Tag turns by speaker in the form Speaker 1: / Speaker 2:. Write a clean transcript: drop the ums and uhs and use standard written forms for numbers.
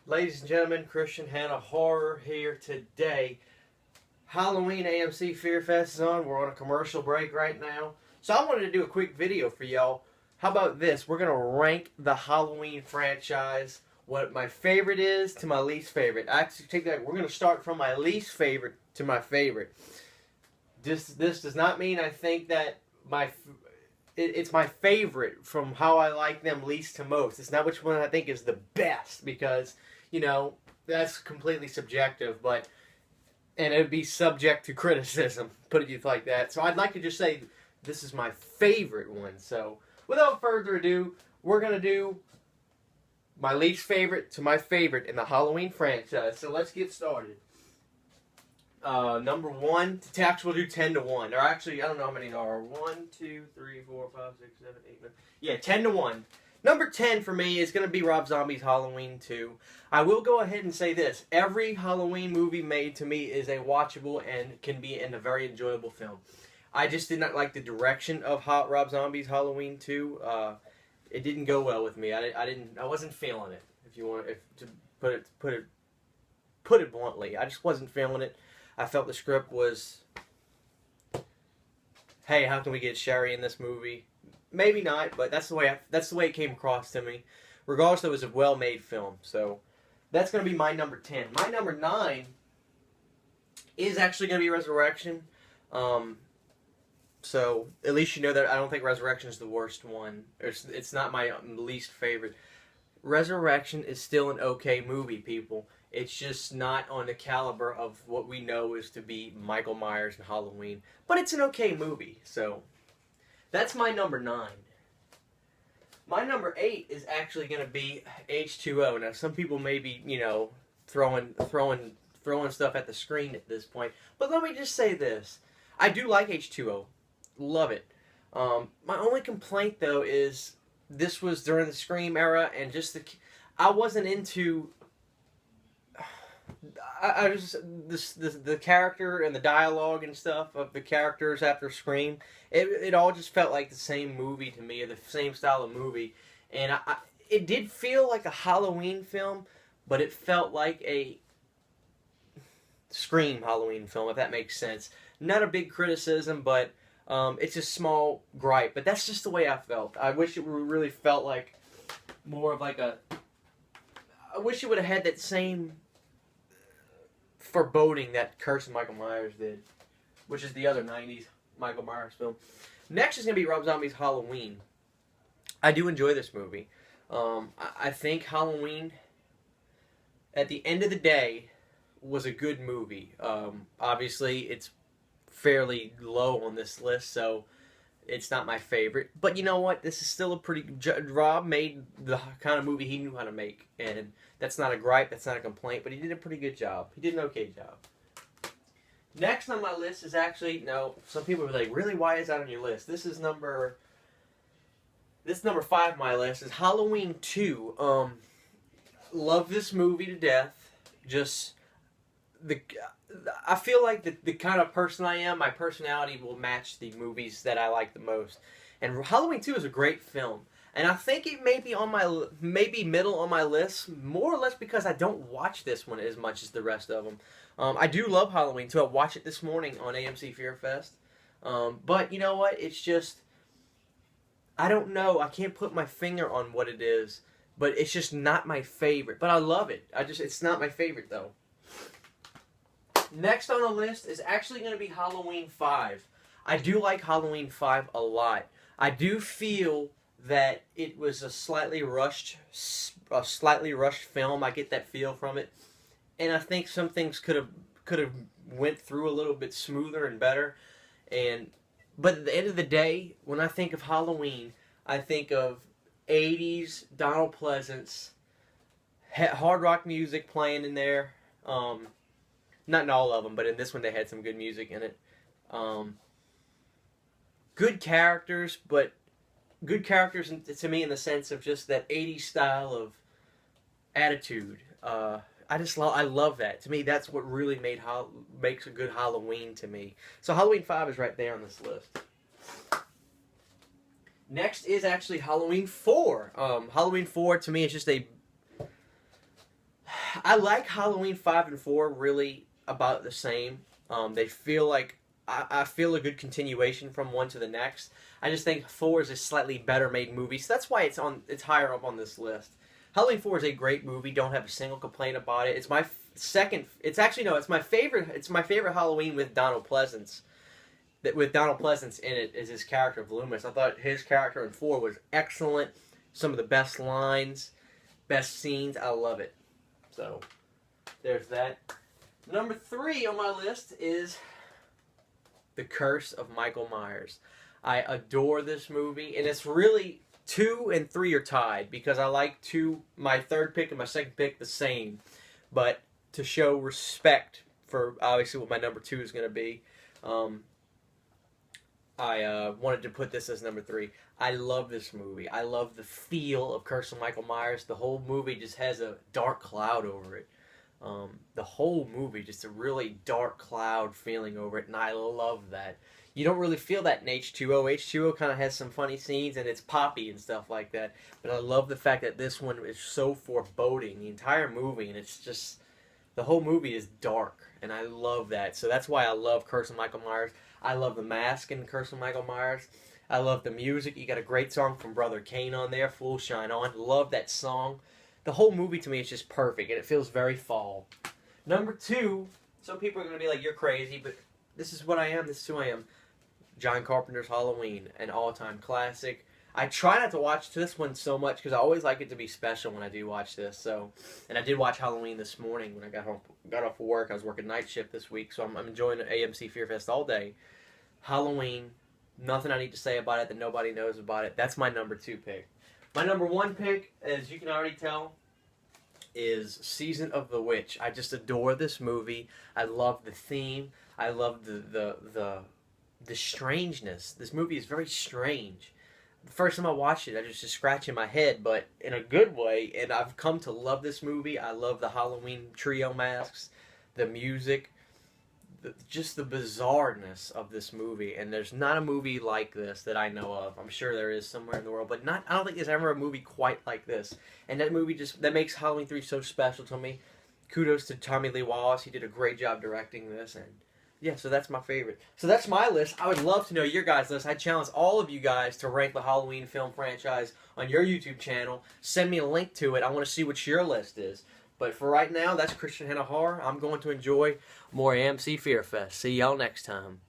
Speaker 1: Ladies and gentlemen, Christian Hanna Horror here today. Halloween AMC Fear Fest is on. We're on a commercial break right now. So I wanted to do a quick video for y'all. How about this? We're going to rank the Halloween franchise. What my favorite is to my least favorite. Actually, take that. We're going to start from my least favorite to my favorite. This does not mean I think that it's my favorite from how I like them least to most. It's not which one I think is the best because, you know, that's completely subjective, and it would be subject to criticism, put it like that. So I'd like to just say this is my favorite one. So without further ado, we're going to do my least favorite to my favorite in the Halloween franchise. So let's get started. Number 1, to tax, we'll do 10 to 1. Or actually, I don't know how many there are. 1, 2, 3, 4, 5, 6, 7, 8, 9. Yeah, 10 to 1. Number 10 for me is going to be Rob Zombie's Halloween 2. I will go ahead and say this. Every Halloween movie made to me is a watchable and can be a very enjoyable film. I just did not like the direction of Rob Zombie's Halloween 2. It didn't go well with me. I wasn't feeling it. If you want to put it bluntly, I just wasn't feeling it. I felt the script was, hey, how can we get Sherry in this movie? Maybe not, but that's the way it came across to me. Regardless, it was a well-made film. So that's going to be my number 10. My number 9 is actually going to be Resurrection. So at least you know that I don't think Resurrection is the worst one. It's not my least favorite. Resurrection is still an okay movie, people. It's just not on the caliber of what we know is to be Michael Myers and Halloween. But it's an okay movie. So that's my number 9. My number 8 is actually going to be H2O. Now, some people may be, you know, throwing stuff at the screen at this point. But let me just say this. I do like H2O. Love it. My only complaint, though, is this was during the Scream era, and just I wasn't into... the character and the dialogue and stuff of the characters after Scream, it all just felt like the same movie to me, or the same style of movie, and it did feel like a Halloween film, but it felt like a Scream Halloween film, if that makes sense. Not a big criticism, but it's a small gripe, but that's just the way I felt. I wish it really felt like more of like I wish it would have had that same foreboding that Curse of Michael Myers did, which is the other 90s Michael Myers film. Next is going to be Rob Zombie's Halloween. I do enjoy this movie. I think Halloween, at the end of the day, was a good movie. Obviously, it's fairly low on this list, so it's not my favorite. But you know what? This is still a pretty... Rob made the kind of movie he knew how to make, and that's not a gripe, that's not a complaint, but he did a pretty good job. He did an okay job. Next on my list is actually... No, some people are like, really, why is that on your list? This is number 5 on my list, is Halloween 2. Love this movie to death. Just... I feel like the kind of person I am, my personality will match the movies that I like the most. And Halloween 2 is a great film. And I think it may be maybe middle on my list, more or less because I don't watch this one as much as the rest of them. I do love Halloween 2. I watched it this morning on AMC Fear Fest. But you know what? It's just, I don't know. I can't put my finger on what it is. But it's just not my favorite. But I love it. It's not my favorite, though. Next on the list is actually going to be Halloween 5. I do like Halloween 5 a lot. I do feel that it was a slightly rushed film. I get that feel from it, and I think some things could have went through a little bit smoother and better. But at the end of the day, when I think of Halloween, I think of 80s Donald Pleasance, hard rock music playing in there. Not in all of them, but in this one they had some good music in it. Good characters, but good characters to me in the sense of just that 80s style of attitude. I love that. To me, that's what really makes a good Halloween to me. So Halloween 5 is right there on this list. Next is actually Halloween 4. Halloween 4 to me is just I like Halloween 5 and 4 really about the same. They feel like I feel a good continuation from one to the next. I just think 4 is a slightly better made movie, so that's why it's higher up on this list. Halloween 4 is a great movie. Don't have a single complaint about it. It's my second. It's actually no. It's my favorite. It's my favorite Halloween with Donald Pleasance. That with Donald Pleasance in it is his character of Loomis. I thought his character in 4 was excellent. Some of the best lines, best scenes. I love it. So there's that. Number 3 on my list is The Curse of Michael Myers. I adore this movie, and it's really 2 and 3 are tied because I like my third pick and my second pick the same. But to show respect for obviously what my number 2 is going to be, I wanted to put this as number 3. I love this movie. I love the feel of Curse of Michael Myers. The whole movie just has a dark cloud over it. The whole movie, just a really dark cloud feeling over it, and I love that. You don't really feel that in H2O. H2O kind of has some funny scenes, and it's poppy and stuff like that. But I love the fact that this one is so foreboding, the entire movie, and it's just, the whole movie is dark, and I love that. So that's why I love Curse of Michael Myers. I love the mask in Curse of Michael Myers. I love the music. You got a great song from Brother Kane on there, Full Shine On. Love that song. The whole movie to me is just perfect, and it feels very fall. Number 2, some people are going to be like, you're crazy, but this is what I am, this is who I am. John Carpenter's Halloween, an all-time classic. I try not to watch this one so much because I always like it to be special when I do watch this. So, and I did watch Halloween this morning when I got off of work. I was working night shift this week, so I'm enjoying AMC Fear Fest all day. Halloween, nothing I need to say about it that nobody knows about it. That's my number 2 pick. My number 1 pick, as you can already tell, is Season of the Witch. I just adore this movie. I love the theme. I love the strangeness. This movie is very strange. The first time I watched it, I was just scratching my head, but in a good way, and I've come to love this movie. I love the Halloween trio masks, the music, just the bizarreness of this movie, and there's not a movie like this that I know of. I'm sure there is somewhere in the world, but I don't think there's ever a movie quite like this. And that movie that makes Halloween 3 so special to me. Kudos to Tommy Lee Wallace. He did a great job directing this, and yeah, so that's my favorite. So that's my list. I would love to know your guys' list. I challenge all of you guys to rank the Halloween film franchise on your YouTube channel. Send me a link to it. I want to see what your list is. But for right now, that's Christian Hanna Horror. I'm going to enjoy more AMC Fear Fest. See y'all next time.